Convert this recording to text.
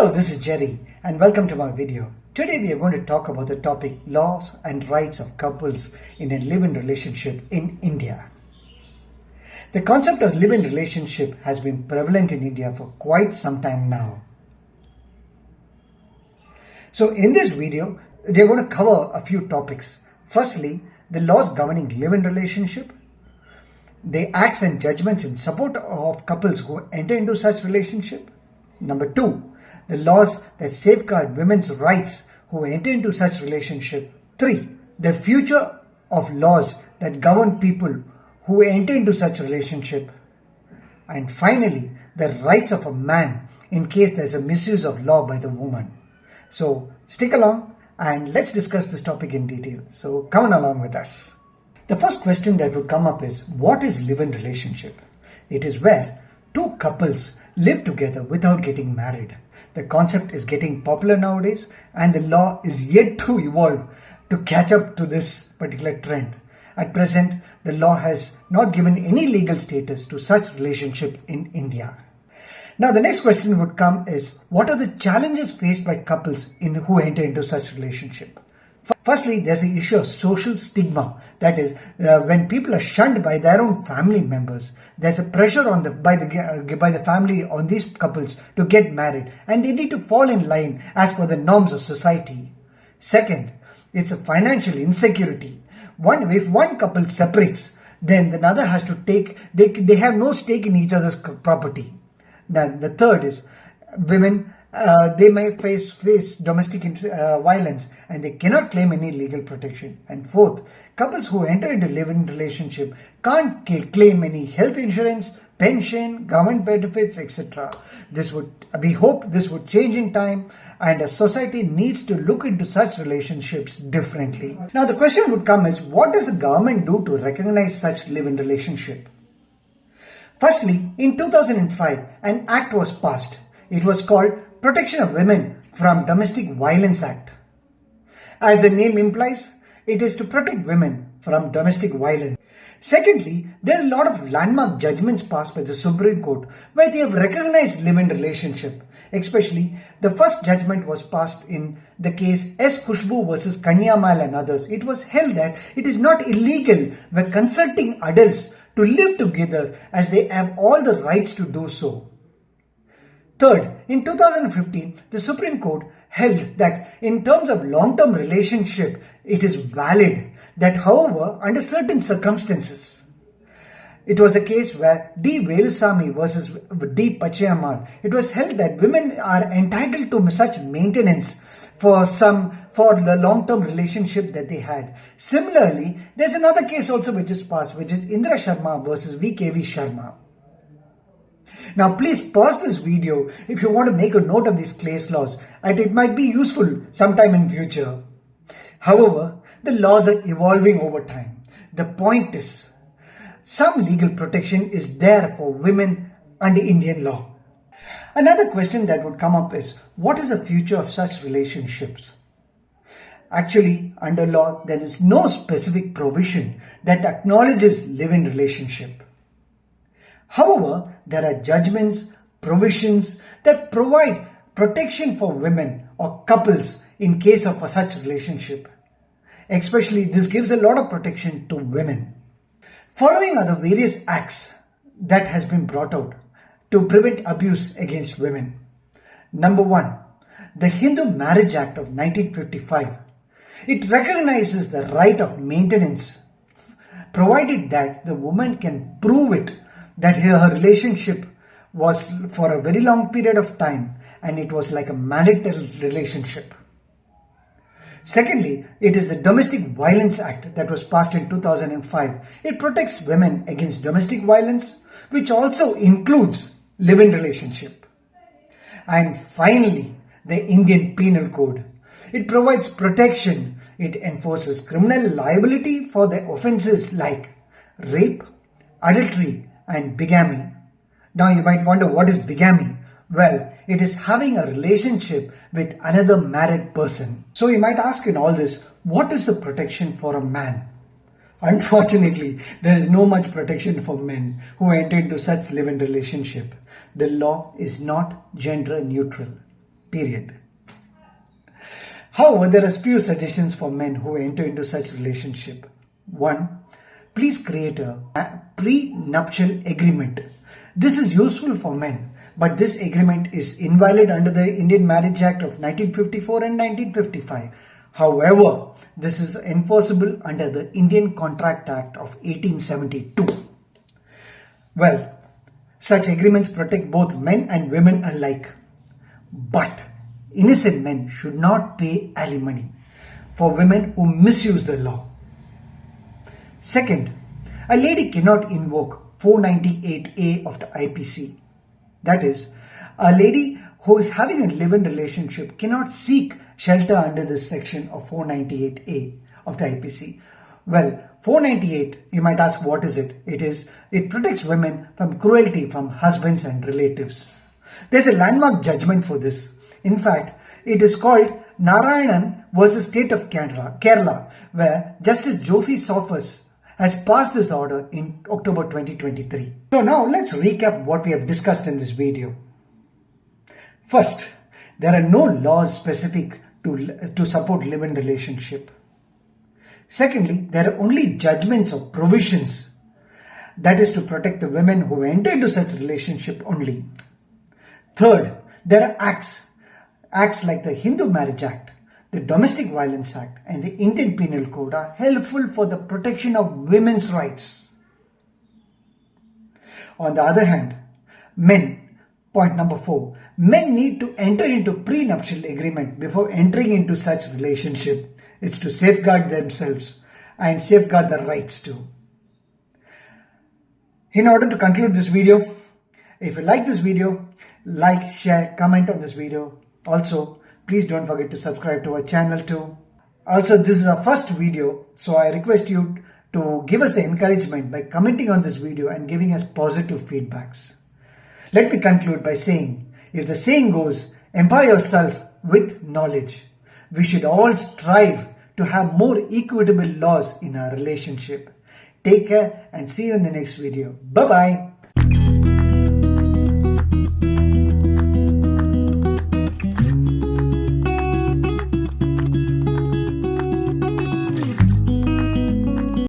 Hello, this is Jerry and welcome to my video. Today we are going to talk about the topic laws and rights of couples in a live-in relationship in India. The concept of live-in relationship has been prevalent in India for quite some time now. So in this video, we are going to cover a few topics. Firstly, the laws governing live-in relationship, the acts and judgments in support of couples who enter into such relationship. Number 2, the laws that safeguard women's rights who enter into such relationship. 3, the future of laws that govern people who enter into such relationship. And finally, the rights of a man in case there's a misuse of law by the woman. So stick along and let's discuss this topic in detail. So come on along with us. The first question that would come up is, what is live-in relationship? It is where two couples live together without getting married. The concept is getting popular nowadays and the law is yet to evolve to catch up to this particular trend. At present, the law has not given any legal status to such relationship in India. Now the next question would come is, what are the challenges faced by couples who enter into such relationship? Firstly, there's the issue of social stigma. That is, when people are shunned by their own family members, there's a pressure by the family on these couples to get married, and they need to fall in line as per the norms of society. Second, it's a financial insecurity. If one couple separates, then the other has to take. They have no stake in each other's property. Then the third is women. They may face domestic violence and they cannot claim any legal protection. And fourth, couples who enter into live-in relationship can't claim any health insurance, pension, government benefits, etc. We hope this would change in time, and a society needs to look into such relationships differently. Now the question would come is, what does the government do to recognize such live-in relationship? Firstly, in 2005, an act was passed. It was called Protection of Women from Domestic Violence Act. As the name implies, it is to protect women from domestic violence. Secondly, there are a lot of landmark judgments passed by the Supreme Court where they have recognized live-in relationship. Especially, the first judgment was passed in the case S. Khushbu versus Kanyamal and others. It was held that it is not illegal when consulting adults to live together as they have all the rights to do so. Third, in 2015, the Supreme Court held that in terms of long-term relationship, it is valid. That however, under certain circumstances, it was a case where D. Velusamy versus D. Pachayamal. It was held that women are entitled to such maintenance for the long-term relationship that they had. Similarly, there's another case also which is passed, which is Indra Sharma versus V.K.V. Sharma. Now please pause this video if you want to make a note of these case laws, and it might be useful sometime in future. However, the laws are evolving over time. The point is, some legal protection is there for women under Indian law. Another question that would come up is, what is the future of such relationships? Actually, under law, there is no specific provision that acknowledges live-in relationship. However, there are judgments, provisions that provide protection for women or couples in case of such relationship. Especially, this gives a lot of protection to women. Following are the various acts that has been brought out to prevent abuse against women. Number 1, the Hindu Marriage Act of 1955. It recognizes the right of maintenance, provided that the woman can prove it, that her relationship was for a very long period of time and it was like a marital relationship. Secondly, it is the Domestic Violence Act that was passed in 2005. It protects women against domestic violence, which also includes live-in relationship. And finally, the Indian Penal Code. It provides protection. It enforces criminal liability for the offences like rape, adultery, and bigamy. Now you might wonder, what is bigamy? Well, it is having a relationship with another married person. So you might ask in all this, what is the protection for a man? Unfortunately, there is no much protection for men who enter into such live-in relationship. The law is not gender neutral. period. However, there are few suggestions for men who enter into such relationship. 1. Please create a prenuptial agreement. This is useful for men, but this agreement is invalid under the Indian Marriage Act of 1954 and 1955. However, this is enforceable under the Indian Contract Act of 1872. Well, such agreements protect both men and women alike. But innocent men should not pay alimony for women who misuse the law. Second, a lady cannot invoke 498A of the IPC. That is, a lady who is having a live-in relationship cannot seek shelter under this section of 498A of the IPC. Well, 498, you might ask, what is it? It protects women from cruelty from husbands and relatives. There's a landmark judgment for this. In fact, it is called Narayanan versus State of Kerala, where Justice Jofi Sophus has passed this order in October 2023. So now let's recap what we have discussed in this video. First, there are no laws specific to support live-in relationship. Secondly, there are only judgments or provisions, that is to protect the women who enter into such relationship only. Third, there are acts like the Hindu Marriage Act, the Domestic Violence Act and the Indian Penal Code are helpful for the protection of women's rights. On the other hand, point number 4, men need to enter into prenuptial agreement before entering into such relationship. It's to safeguard themselves and safeguard their rights too. In order to conclude this video, if you like this video, like, share, comment on this video. Also, please don't forget to subscribe to our channel too. Also, this is our first video, so I request you to give us the encouragement by commenting on this video and giving us positive feedbacks. Let me conclude by saying, if the saying goes, empower yourself with knowledge. We should all strive to have more equitable laws in our relationship. Take care and see you in the next video. Bye-bye.